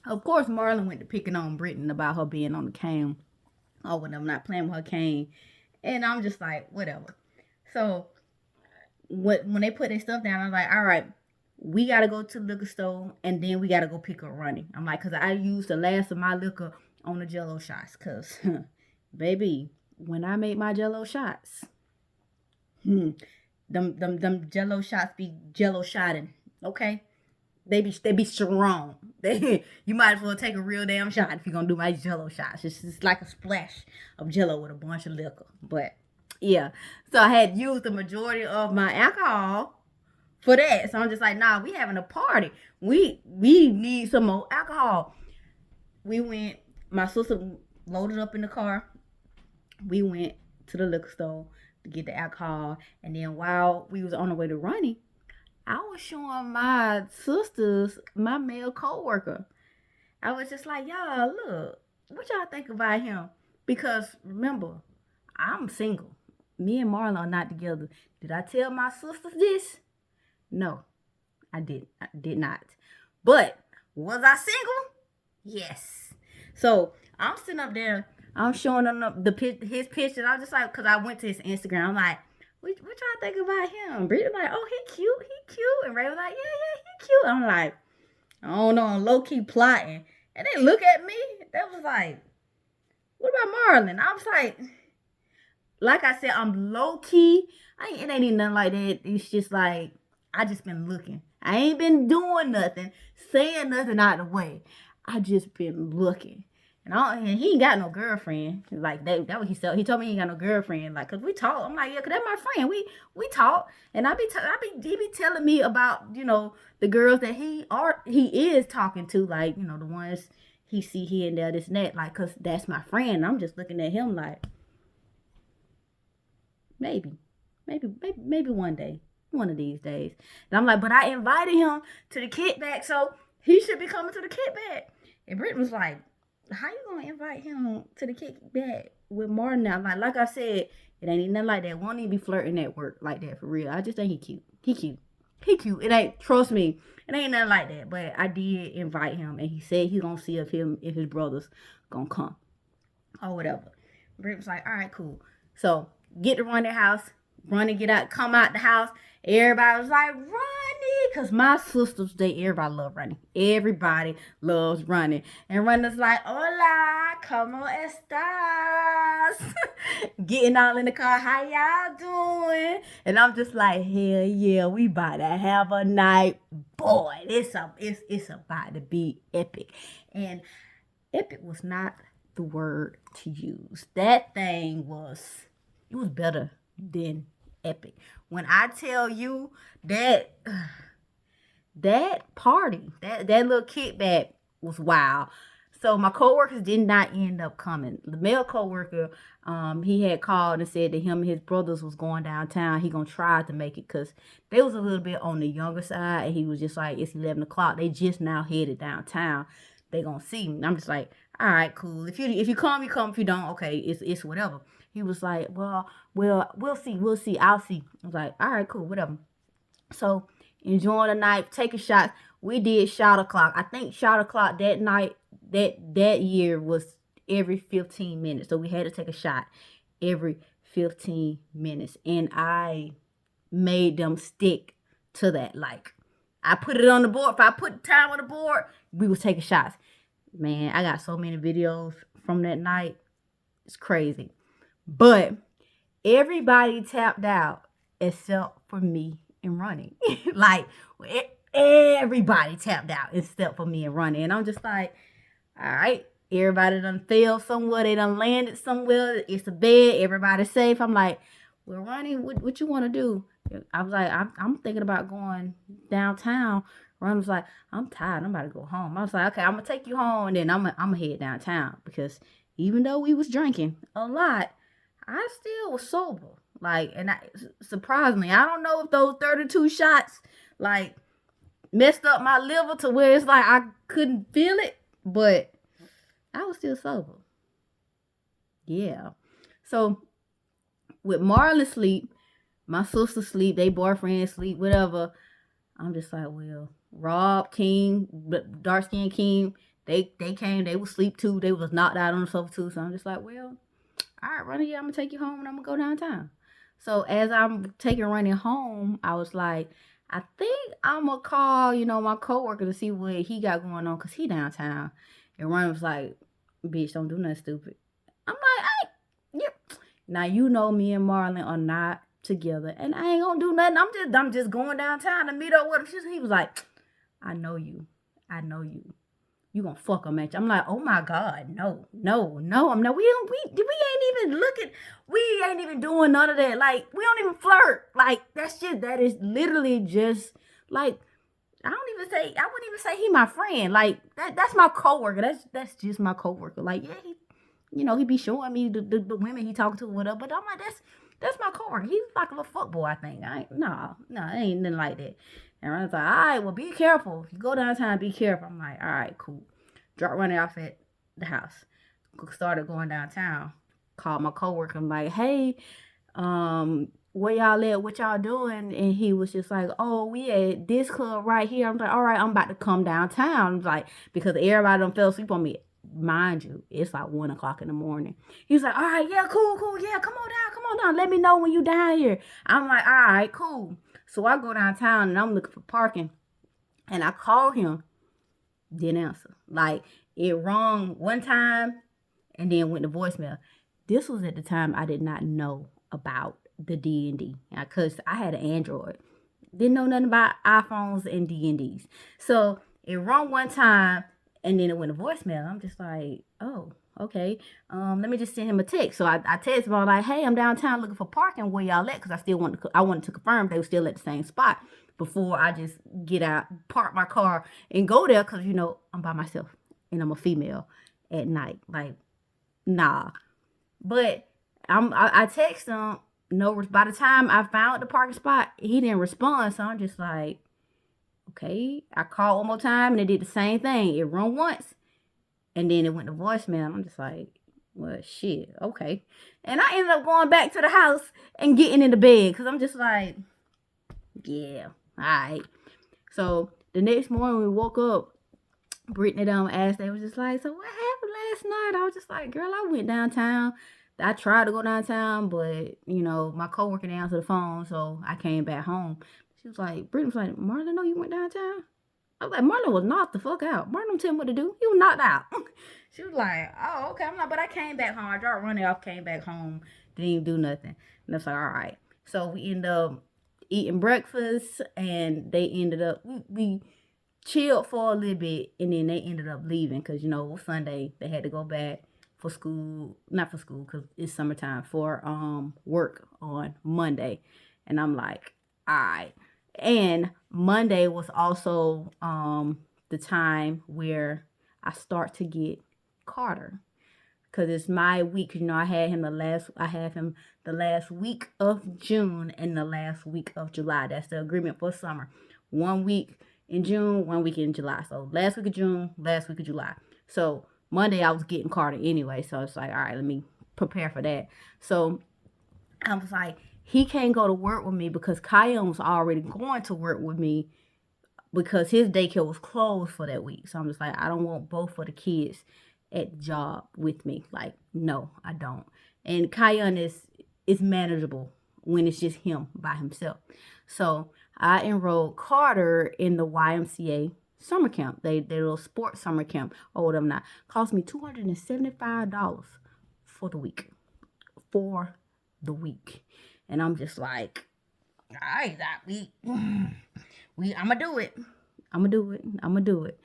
Of course, Marlon went to picking on Brittany about her being on the cane or whatever, not playing with her cane. And I'm just like, whatever. So when they put their stuff down, I'm like, all right, we gotta go to the liquor store and then we gotta go pick up Ronnie. I'm like, cause I used the last of my liquor on the Jello shots, cause baby, when I make my Jello shots, them Jello shots be Jello shotting, okay? They be strong. You might as well take a real damn shot if you're gonna do my Jello shots. It's just like a splash of Jello with a bunch of liquor. But yeah, so I had used the majority of my alcohol for that. So I'm just like, nah, we having a party. We need some more alcohol. We went. My sister loaded up in the car. We went to the liquor store to get the alcohol, and then while we was on the way to Ronnie, I was showing my sisters my male coworker. I was just like, y'all, look, what y'all think about him? Because remember, I'm single. Me and Marlon are not together. Did I tell my sisters this? No, I did. I did not. But was I single? Yes. So I'm sitting up there. I'm showing them his picture. I'm just like, cause I went to his Instagram. I'm like, what y'all think about him? Brittany like, oh, he cute. And Ray was like, yeah, he cute. I'm like, I don't know, I'm low key plotting. And they look at me. They was like, what about Marlon? I was like I said, I'm low key. It ain't even nothing like that. It's just like, I just been looking. I ain't been doing nothing, saying nothing out of the way. I just been looking. And he ain't got no girlfriend. Like that what he said. He told me he ain't got no girlfriend. Like, cause we talk. I'm like, yeah, cause that's my friend. We talk. And he be telling me about, the girls that he is talking to, like, the ones he see here and there, this and that. Like, cause that's my friend. And I'm just looking at him like, maybe one day, one of these days. And I'm like, but I invited him to the kickback, so he should be coming to the kickback. And Brittany was like, how you gonna invite him to the kickback with Martin now? Like I said, it ain't even nothing like that. Won't even be flirting at work like that for real. I just think he cute. He cute. It ain't, trust me, it ain't nothing like that. But I did invite him, and he said he gonna see if his brothers gonna come or whatever. Britt was like, all right, cool. So get to Ronnie's house. Ronnie come out the house. Everybody was like, Ronnie, because my sisters, everybody love Ronnie. Everybody loves Ronnie. And Ronnie's like, hola, como estas? Getting all in the car, how y'all doing? And I'm just like, hell yeah, we about to have a night. Boy, it's about to be epic. And epic was not the word to use. That thing was better than epic. When I tell you that party, that little kickback was wild. So my coworkers did not end up coming. The male coworker, he had called and said that him and his brothers was going downtown. He gonna try to make it because they was a little bit on the younger side, and he was just like, it's 11 o'clock. They just now headed downtown. They gonna see me. I'm just like, all right, cool. If you come, you come. If you don't, okay, it's whatever. He was like, well, we'll see. I'll see. I was like, all right, cool, whatever. So enjoying the night, taking shots. We did shot o'clock. I think shot o'clock that night, that year was every 15 minutes. So we had to take a shot every 15 minutes. And I made them stick to that. Like, I put it on the board. If I put time on the board, we was taking shots. Man, I got so many videos from that night. It's crazy. But everybody tapped out except for me and Ronnie. Like, everybody tapped out except for me and Ronnie. And I'm just like, all right, everybody done fell somewhere. They done landed somewhere. It's a bed. Everybody's safe. I'm like, well, Ronnie, what you want to do? I was like, I'm thinking about going downtown. Ron was like, I'm tired. I'm about to go home. I was like, okay, I'm going to take you home, and then I'm going to head downtown. Because even though we was drinking a lot, I still was sober. Like, and surprisingly, I don't know if those 32 shots, like, messed up my liver to where it's like I couldn't feel it, but I was still sober. Yeah. So, with Marlon sleep, my sister sleep, they boyfriend sleep, whatever, I'm just like, well, Rob, King, dark-skinned King, They came, they was asleep too. They was knocked out on the sofa too. So I'm just like, well, all right, Ronnie, I'm gonna take you home and I'm gonna go downtown. So as I'm taking Ronnie home, I was like, I think I'm gonna call, my coworker to see what he got going on because he downtown. And Ronnie was like, bitch, don't do nothing stupid. I'm like, hey, yeah. Now you know me and Marlon are not together, and I ain't gonna do nothing. I'm just going downtown to meet up with him. He was like, I know you. You gonna fuck him, man. I'm like, oh my God, no. I'm not. We ain't even looking. We ain't even doing none of that. Like, we don't even flirt. Like, that is literally just like, I wouldn't even say he my friend. Like, that's my coworker. That's just my coworker. Like, yeah, he be showing me the women he talking to or whatever. But I'm like, that's my coworker. He's like a little fuckboy, I think. No, it ain't nothing like that. And I was like, all right, well, be careful. If you go downtown, be careful. I'm like, all right, cool. Drop Ronnie off at the house. Started going downtown. Called my coworker. I'm like, hey, where y'all at? What y'all doing? And he was just like, oh, we at this club right here. I'm like, all right, I'm about to come downtown. I'm like, because everybody done fell asleep on me. Mind you, it's like 1 o'clock in the morning. He's like, all right, yeah, cool. Yeah, come on down. Let me know when you down here. I'm like, all right, cool. So I go downtown and I'm looking for parking. And I call him. Didn't answer. Like, it rung one time and then went to voicemail. This was at the time I did not know about the D&D because I had an Android. Didn't know nothing about iPhones and D&Ds. So it rung one time and then it went to voicemail. I'm just like, oh, okay. Let me just send him a text. So I text him like, hey, I'm downtown looking for parking. Where y'all at? Because I wanted to confirm they were still at the same spot before I just get out, park my car, and go there. Because, I'm by myself and I'm a female at night. Like, nah. But I text him. No, by the time I found the parking spot, he didn't respond. So I'm just like, okay. I called one more time and it did the same thing. It rung once and then it went to voicemail. I'm just like, well, shit, okay. And I ended up going back to the house and getting in the bed because I'm just like, yeah, all right. So the next morning we woke up, Brittany asked, they was just like, so what happened last night? I was just like, girl, I went downtown. I tried to go downtown, but, my coworker didn't answer the phone, so I came back home. She was like, Brittany was like, Marlon, know you went downtown? I was like, Marlon was knocked the fuck out. Marlon don't tell me what to do. He was knocked out. She was like, oh, okay. I'm like, but I came back home. I dropped Ronnie off, came back home, didn't even do nothing. And I was like, all right. So we ended up eating breakfast, and they ended up, we chilled for a little bit, and then they ended up leaving because, it was Sunday. They had to go back for school, not for school because it's summertime, for work on Monday. And I'm like, all right. And Monday was also the time where I start to get Carter, because it's my week. I had him the last week of June and the last week of July. That's the agreement for summer. 1 week in June, 1 week in July. So last week of June, last week of July. So Monday I was getting Carter anyway. So it's like, all right, let me prepare for that. So I was like, he can't go to work with me because Kyan was already going to work with me because his daycare was closed for that week. So I'm just like, I don't want both of the kids at the job with me. Like, no, I don't. And Kyan is manageable when it's just him by himself. So I enrolled Carter in the YMCA summer camp. Their little sports summer camp or whatever not. Cost me $275 for the week. And I'm just like, all right, I'm gonna do it.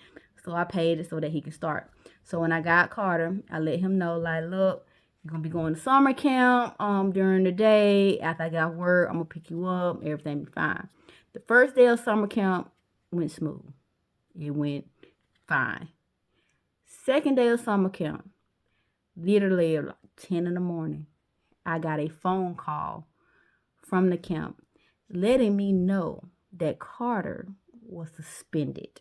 So I paid it so that he can start. So when I got Carter, I let him know, like, look, you're gonna be going to summer camp during the day. After I got work, I'm gonna pick you up. Everything be fine. The first day of summer camp went smooth. It went fine. Second day of summer camp, literally like 10 in the morning, I got a phone call from the camp letting me know that Carter was suspended